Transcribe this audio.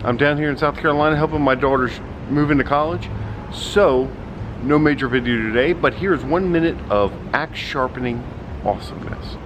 I'm down here in South Carolina helping my daughters move into college. So, no major video today, but here's 1 minute of axe sharpening awesomeness.